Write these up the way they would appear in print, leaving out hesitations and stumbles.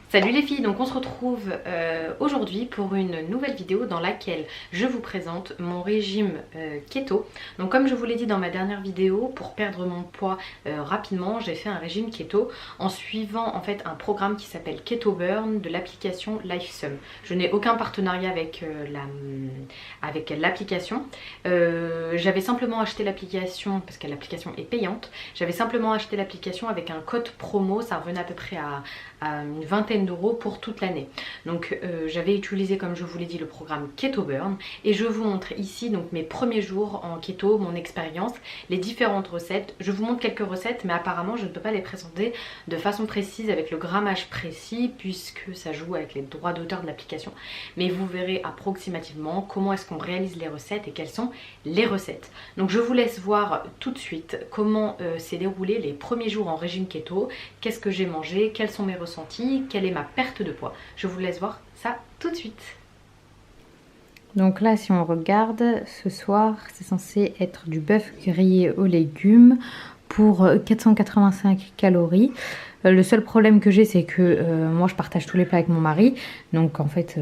Salut les filles, donc on se retrouve aujourd'hui pour une nouvelle vidéo dans laquelle je vous présente mon régime keto. Donc comme je vous l'ai dit dans ma dernière vidéo, pour perdre mon poids rapidement, j'ai fait un régime keto en suivant en fait un programme qui s'appelle Keto Burn de l'application LifeSum. Je n'ai aucun partenariat avec l'application. J'avais simplement acheté l'application, parce que l'application est payante, j'avais simplement acheté l'application avec un code promo, ça revenait à peu près à une vingtaine d'euros pour toute l'année. Donc j'avais utilisé, comme je vous l'ai dit, le programme Keto Burn et je vous montre ici donc mes premiers jours en keto, mon expérience, les différentes recettes. Je vous montre quelques recettes mais apparemment je ne peux pas les présenter de façon précise avec le grammage précis puisque ça joue avec les droits d'auteur de l'application, mais vous verrez approximativement comment est-ce qu'on réalise les recettes et quelles sont les recettes. Donc je vous laisse voir tout de suite comment s'est déroulé les premiers jours en régime keto, qu'est-ce que j'ai mangé, quels sont mes ressentis, quelle est ma perte de poids. Je vous laisse voir ça tout de suite. Donc là, si on regarde, ce soir, c'est censé être du bœuf grillé aux légumes pour 485 calories. Le seul problème que j'ai, c'est que moi, je partage tous les plats avec mon mari. Donc en fait,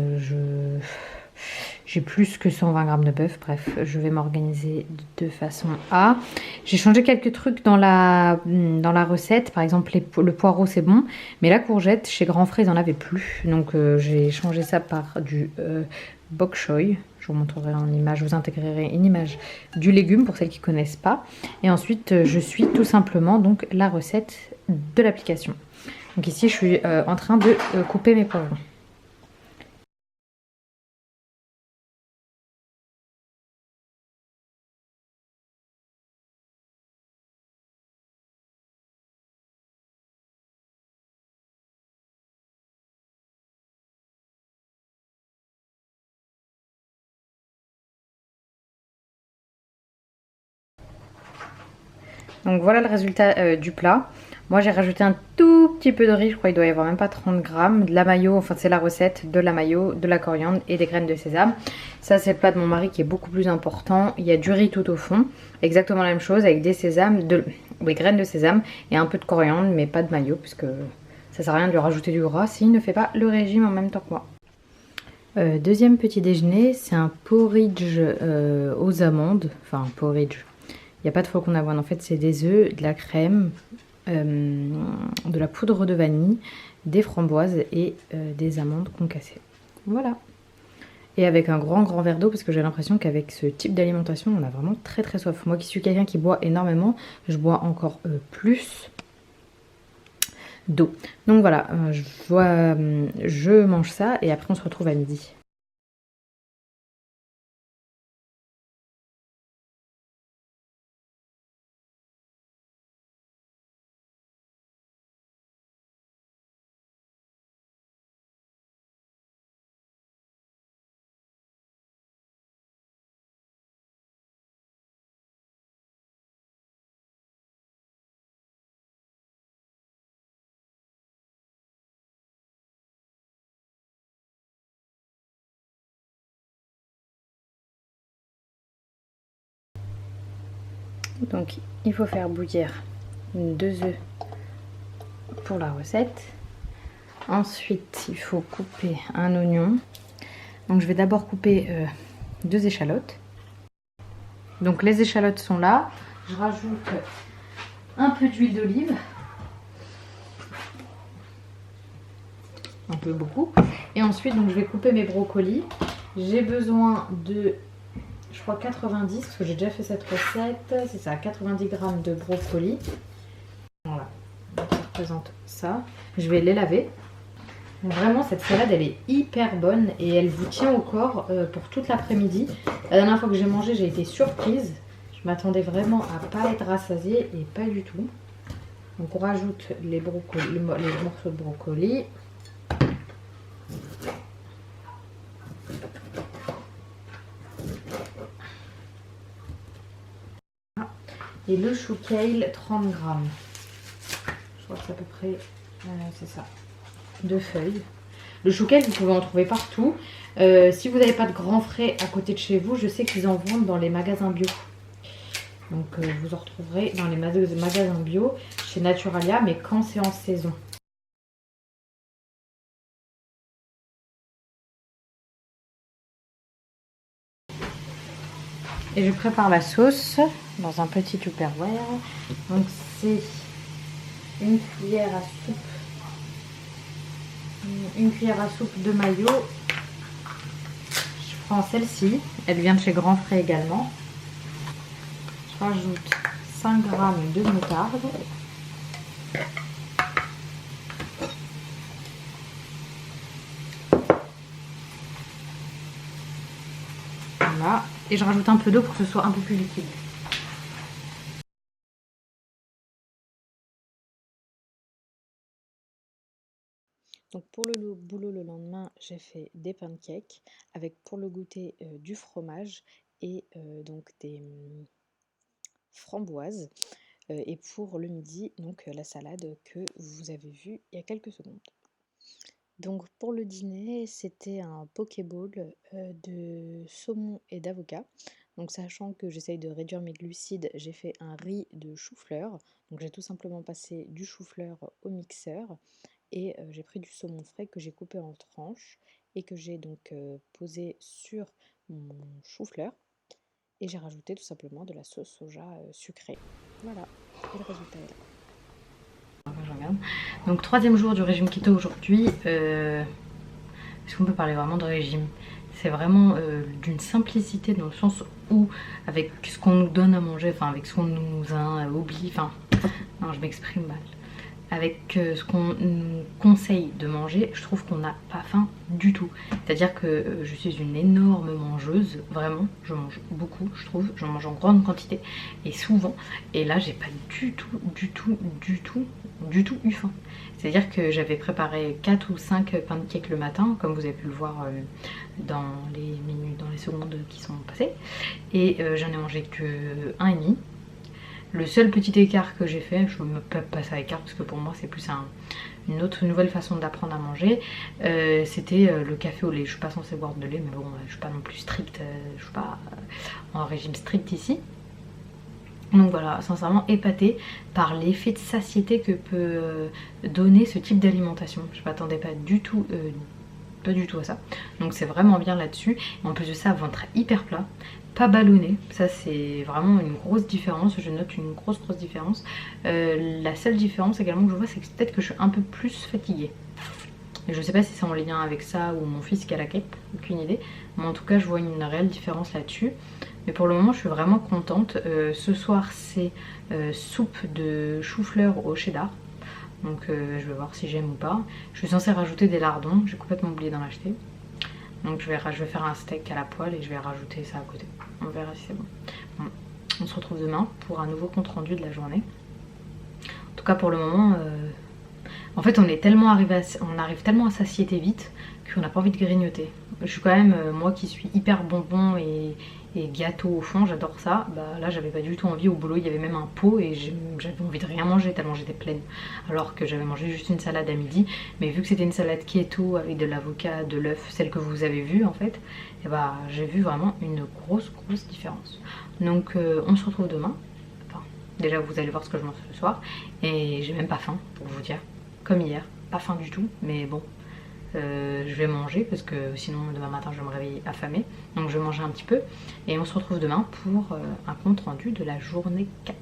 j'ai plus que 120 grammes de bœuf. Bref, je vais m'organiser de façon à... J'ai changé quelques trucs dans la recette. Par exemple, le poireau, c'est bon. Mais la courgette, chez Grand Frais, ils n'en avaient plus. Donc, j'ai changé ça par du bok choy. Je vous montrerai en image. Je vous intégrerai une image du légume pour celles qui ne connaissent pas. Et ensuite, je suis tout simplement donc la recette de l'application. Donc ici, je suis en train de couper mes poivrons. Donc voilà le résultat du plat. Moi j'ai rajouté un tout petit peu de riz, je crois qu'il doit y avoir même pas 30 grammes. De la mayo, enfin c'est la recette, de la mayo, de la coriandre et des graines de sésame. Ça c'est le plat de mon mari qui est beaucoup plus important. Il y a du riz tout au fond, exactement la même chose avec des sésames, graines de sésame et un peu de coriandre mais pas de mayo puisque ça sert à rien de lui rajouter du gras s'il ne fait pas le régime en même temps que moi. Deuxième petit déjeuner, c'est un porridge aux amandes, enfin un porridge. Il n'y a pas de flocons d'avoine, en fait c'est des œufs, de la crème, de la poudre de vanille, des framboises et des amandes concassées. Voilà. Et avec un grand verre d'eau parce que j'ai l'impression qu'avec ce type d'alimentation on a vraiment très soif. Moi qui suis quelqu'un qui boit énormément, je bois encore plus d'eau. Donc voilà, je mange ça et après on se retrouve à midi. Donc il faut faire bouillir 2 œufs pour la recette. Ensuite il faut couper un oignon. Donc je vais d'abord couper 2 échalotes. Donc les échalotes sont là. Je rajoute un peu d'huile d'olive. Un peu beaucoup. Et ensuite donc je vais couper mes brocolis. J'ai besoin de, je crois 90, parce que j'ai déjà fait cette recette. C'est ça, 90 grammes de brocolis. Voilà, donc ça représente ça. Je vais les laver. Vraiment cette salade elle est hyper bonne et elle vous tient au corps pour toute l'après-midi. La dernière fois que j'ai mangé j'ai été surprise. Je m'attendais vraiment à pas être rassasiée et pas du tout. Donc on rajoute les morceaux de brocoli. Et le chou kale 30 grammes. Je crois que c'est à peu près, c'est ça, 2 feuilles. Le chou kale, vous pouvez en trouver partout. Si vous n'avez pas de Grand Frais à côté de chez vous, je sais qu'ils en vendent dans les magasins bio. Donc vous en retrouverez dans les magasins bio, chez Naturalia, mais quand c'est en saison. Et je prépare la sauce dans un petit tupperware. Donc c'est une cuillère à soupe. Une cuillère à soupe de mayo. Je prends celle-ci. Elle vient de chez Grand Frais également. Je rajoute 5 g de moutarde. Voilà. Et je rajoute un peu d'eau pour que ce soit un peu plus liquide. Donc pour le boulot le lendemain, j'ai fait des pancakes avec pour le goûter du fromage et donc des framboises. Et pour le midi, donc la salade que vous avez vue il y a quelques secondes. Donc pour le dîner, c'était un pokéball de saumon et d'avocat. Donc sachant que j'essaye de réduire mes glucides, j'ai fait un riz de chou-fleur. Donc j'ai tout simplement passé du chou-fleur au mixeur et j'ai pris du saumon frais que j'ai coupé en tranches et que j'ai donc posé sur mon chou-fleur. Et j'ai rajouté tout simplement de la sauce soja sucrée. Voilà, et le résultat est là. Donc 3e jour du régime keto aujourd'hui. Est-ce qu'on peut parler vraiment de régime? C'est vraiment d'une simplicité dans le sens où avec ce qu'on nous donne à manger, enfin avec ce qu'on nous oublie, enfin non je m'exprime mal. Avec ce qu'on nous conseille de manger, je trouve qu'on n'a pas faim du tout. C'est-à-dire que je suis une énorme mangeuse, vraiment, je mange beaucoup, je trouve, j'en mange en grande quantité et souvent. Et là, j'ai pas du tout eu faim. C'est-à-dire que j'avais préparé 4 ou 5 pancakes le matin, comme vous avez pu le voir dans les minutes, dans les secondes qui sont passées. Et j'en ai mangé que 1,5. Le seul petit écart que j'ai fait, je ne me peux pas ça écart parce que pour moi c'est plus une autre nouvelle façon d'apprendre à manger, c'était le café au lait. Je suis pas censée boire de lait, mais bon, je suis pas non plus stricte, je suis pas en régime strict ici. Donc voilà, sincèrement épatée par l'effet de satiété que peut donner ce type d'alimentation. Je m'attendais pas du tout à ça. Donc c'est vraiment bien là-dessus. En plus de ça, ventre hyper plat, pas ballonné. Ça c'est vraiment une grosse différence. Je note une grosse différence. La seule différence également que je vois, c'est que peut-être que je suis un peu plus fatiguée. Et je sais pas si c'est en lien avec ça ou mon fils qui a la cape, aucune idée. Mais en tout cas, je vois une réelle différence là-dessus. Mais pour le moment, je suis vraiment contente. Ce soir, c'est soupe de chou-fleur au cheddar. Donc je vais voir si j'aime ou pas. Je suis censée rajouter des lardons, j'ai complètement oublié d'en acheter. Donc je vais faire un steak à la poêle et je vais rajouter ça à côté. On verra si c'est bon. Bon. On se retrouve demain pour un nouveau compte rendu de la journée. En tout cas pour le moment, en fait on arrive tellement à satiété vite qu'on n'a pas envie de grignoter. Je suis quand même, moi qui suis hyper bonbon et gâteau au fond, j'adore ça. Bah là j'avais pas du tout envie, au boulot il y avait même un pot et j'avais envie de rien manger tellement j'étais pleine. Alors que j'avais mangé juste une salade à midi, mais vu que c'était une salade keto avec de l'avocat, de l'œuf, celle que vous avez vue en fait, et bah j'ai vu vraiment une grosse différence. Donc on se retrouve demain. Enfin, déjà vous allez voir ce que je mange ce soir et j'ai même pas faim pour vous dire, comme hier, pas faim du tout, mais bon. Je vais manger parce que sinon demain matin je vais me réveiller affamée, donc je vais manger un petit peu et on se retrouve demain pour un compte rendu de la journée 4.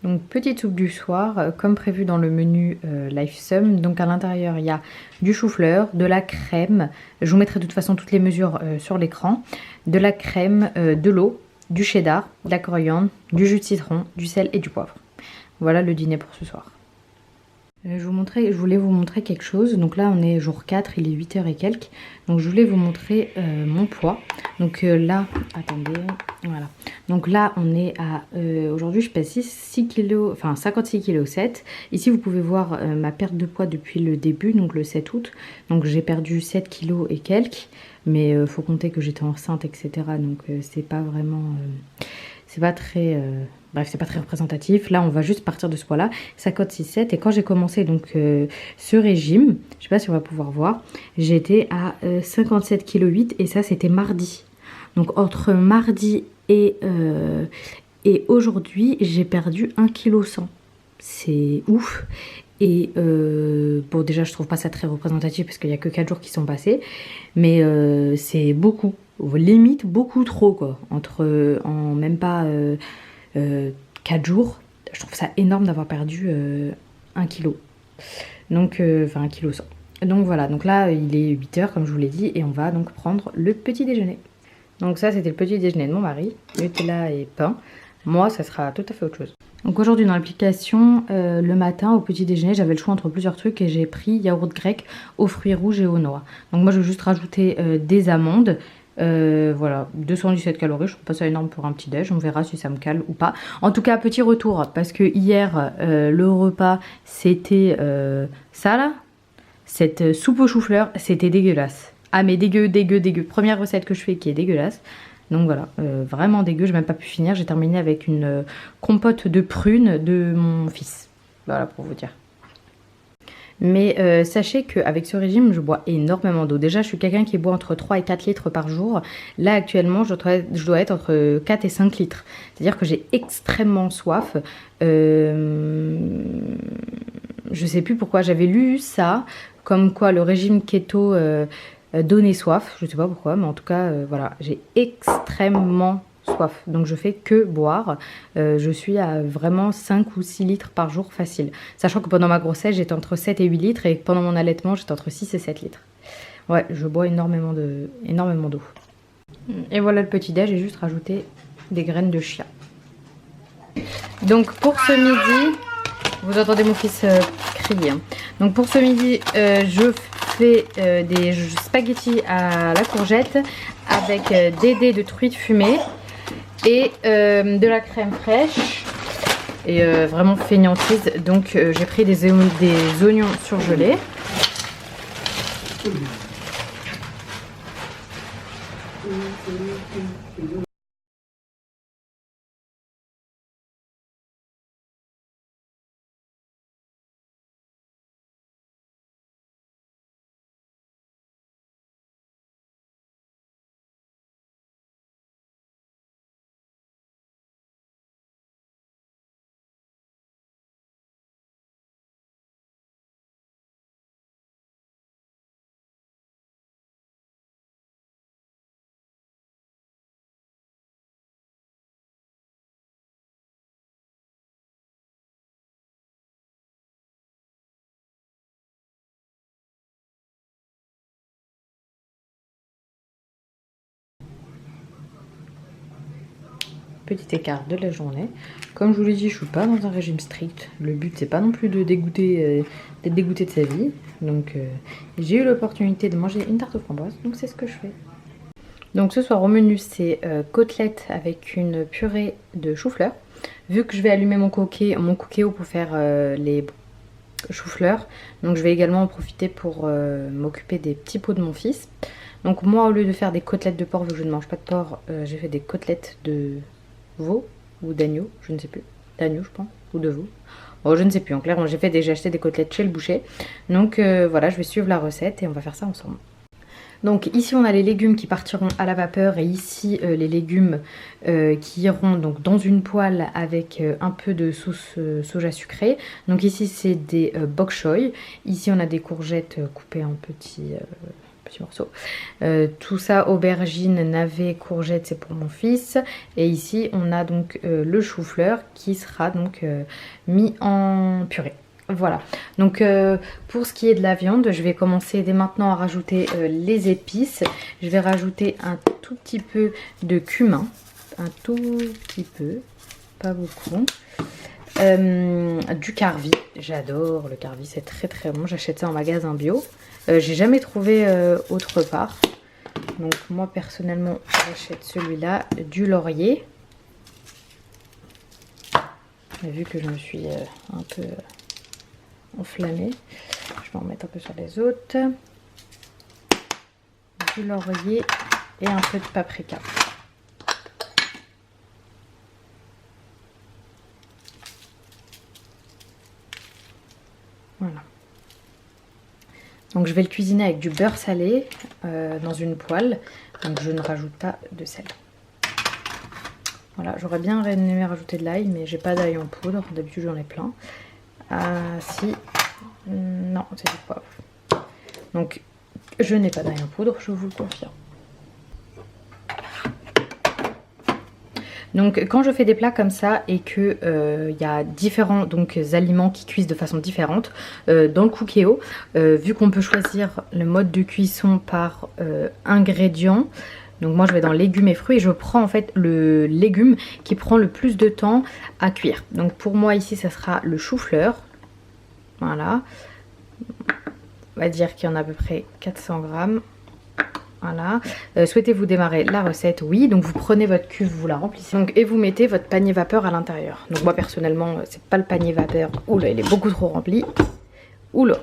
Donc petite soupe du soir comme prévu dans le menu LifeSum. Donc à l'intérieur il y a du chou-fleur, de la crème, je vous mettrai de toute façon toutes les mesures sur l'écran, de la crème, de l'eau, du cheddar, de la coriandre, du jus de citron, du sel et du poivre. Voilà le dîner pour ce soir. Je voulais vous montrer quelque chose. Donc là on est jour 4, il est 8h et quelques. Donc je voulais vous montrer mon poids. Donc là, attendez, voilà. Donc là on est à, aujourd'hui je pèse 6 kg, enfin 56 kg 7. Ici vous pouvez voir ma perte de poids depuis le début, donc le 7 août. Donc j'ai perdu 7 kg et quelques. Mais faut compter que j'étais enceinte, etc. Donc c'est pas vraiment... c'est pas très... bref, c'est pas très représentatif. Là, on va juste partir de ce poids-là. 56,7. Et quand j'ai commencé donc ce régime, je sais pas si on va pouvoir voir, j'étais à 57,8 kg et ça, c'était mardi. Donc, entre mardi et aujourd'hui, j'ai perdu 1,1 kg. C'est ouf. Et bon, déjà, je trouve pas ça très représentatif parce qu'il y a que 4 jours qui sont passés. Mais c'est beaucoup. limite beaucoup trop quoi. En même pas 4 jours. Je trouve ça énorme d'avoir perdu 1 kg. Donc, enfin 1 kg 100. Donc voilà, donc là il est 8 h comme je vous l'ai dit et on va donc prendre le petit déjeuner. Donc ça c'était le petit déjeuner de mon mari, Nutella et pain. Moi ça sera tout à fait autre chose. Donc aujourd'hui dans l'application, le matin au petit déjeuner j'avais le choix entre plusieurs trucs et j'ai pris yaourt grec aux fruits rouges et aux noix. Donc moi je vais juste rajouter des amandes. Voilà, 217 calories, je trouve pas ça énorme pour un petit déj, on verra si ça me cale ou pas. En tout cas petit retour parce que hier le repas c'était ça là, cette soupe au chou-fleur, c'était dégueulasse. Ah mais dégueu. Première recette que je fais qui est dégueulasse. Donc voilà, vraiment dégueu, j'ai même pas pu finir. J'ai terminé avec une compote de prunes de mon fils. Voilà pour vous dire. Mais sachez qu'avec ce régime, je bois énormément d'eau. Déjà, je suis quelqu'un qui boit entre 3 et 4 litres par jour. Là, actuellement, je dois être entre 4 et 5 litres. C'est-à-dire que j'ai extrêmement soif. Je sais plus pourquoi. J'avais lu ça, comme quoi le régime keto donnait soif. Je sais pas pourquoi, mais en tout cas, voilà. J'ai extrêmement soif, donc je fais que boire. Je suis à vraiment 5 ou 6 litres par jour facile, sachant que pendant ma grossesse j'étais entre 7 et 8 litres et pendant mon allaitement j'étais entre 6 et 7 litres. Ouais, je bois énormément d'eau. Et voilà le petit déj, j'ai juste rajouté des graines de chia. Donc pour ce midi, vous entendez mon fils crier, hein. Donc pour ce midi je fais des spaghettis à la courgette avec des dés de truite fumée et de la crème fraîche et vraiment fainéantise. Donc j'ai pris des oignons surgelés. Petit écart de la journée. Comme je vous l'ai dit, je suis pas dans un régime strict. Le but c'est pas non plus de dégoûter, d'être dégoûté de sa vie. Donc j'ai eu l'opportunité de manger une tarte aux framboises, donc c'est ce que je fais. Donc ce soir au menu c'est côtelettes avec une purée de chou-fleur. Vu que je vais allumer mon cookéo pour faire les chou-fleur, donc je vais également en profiter pour m'occuper des petits pots de mon fils. Donc moi au lieu de faire des côtelettes de porc, vu que je ne mange pas de porc, j'ai fait des côtelettes de veau ou d'agneau, je ne sais plus, d'agneau je pense, ou de veau. Bon, je ne sais plus, en clair j'ai acheté des côtelettes chez le boucher. Donc voilà, je vais suivre la recette et on va faire ça ensemble. Donc ici on a les légumes qui partiront à la vapeur et ici les légumes qui iront donc dans une poêle avec un peu de sauce soja sucrée. Donc ici c'est des bok choy, ici on a des courgettes coupées en petits morceaux. Tout ça, aubergines, navets, courgettes, c'est pour mon fils. Et ici on a donc le chou-fleur qui sera donc mis en purée. Voilà, donc pour ce qui est de la viande, je vais commencer dès maintenant à rajouter les épices. Je vais rajouter un tout petit peu de cumin, un tout petit peu, pas beaucoup. Du carvi, j'adore le carvi, c'est très très bon, j'achète ça en magasin bio. J'ai jamais trouvé autre part, donc moi personnellement j'achète celui-là. Du laurier, vu que je me suis un peu enflammée, je vais en mettre un peu sur les autres. Du laurier et un peu de paprika. Voilà. Donc je vais le cuisiner avec du beurre salé dans une poêle. Donc je ne rajoute pas de sel. Voilà, j'aurais bien aimé rajouter de l'ail, mais j'ai pas d'ail en poudre. D'habitude j'en ai plein. Si, non, c'est du poivre. Donc je n'ai pas d'ail en poudre, je vous le confirme. Donc quand je fais des plats comme ça et que y a différents donc, aliments qui cuisent de façon différente, dans le Cookéo, vu qu'on peut choisir le mode de cuisson par ingrédients, donc moi je vais dans légumes et fruits et je prends en fait le légume qui prend le plus de temps à cuire. Donc pour moi ici ça sera le chou-fleur. Voilà. On va dire qu'il y en a à peu près 400 grammes. Voilà. Souhaitez-vous démarrer la recette? Oui. Donc vous prenez votre cuve, vous la remplissez. Donc, et vous mettez votre panier vapeur à l'intérieur. Donc moi personnellement c'est pas le panier vapeur. Oula, il est beaucoup trop rempli. Oula.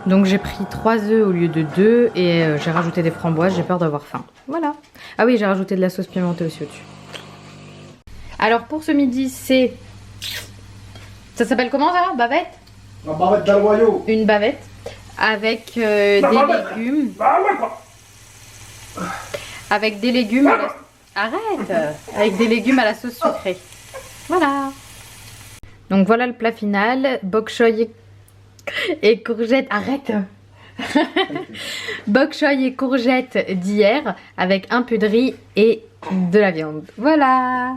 Donc j'ai pris 3 œufs au lieu de 2 et j'ai rajouté des framboises, j'ai peur d'avoir faim. Voilà. Ah oui, j'ai rajouté de la sauce pimentée aussi au-dessus. Alors pour ce midi, c'est... Ça s'appelle comment ça? Bavette? La bavette d'Alwayo. Une bavette avec des légumes. Avec des légumes à la... Arrête! Avec des légumes à la sauce sucrée. Voilà. Donc voilà le plat final. Bok choy et courgettes. Arrête! Bok choy et courgettes d'hier avec un peu de riz et de la viande. Voilà!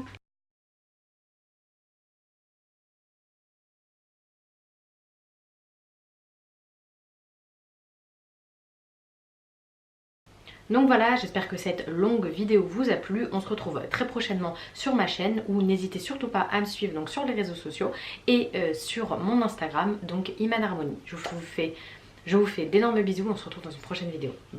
Donc voilà, j'espère que cette longue vidéo vous a plu. On se retrouve très prochainement sur ma chaîne, ou n'hésitez surtout pas à me suivre donc sur les réseaux sociaux et sur mon Instagram, donc Iman Harmonie. Je vous fais d'énormes bisous, on se retrouve dans une prochaine vidéo. Bye.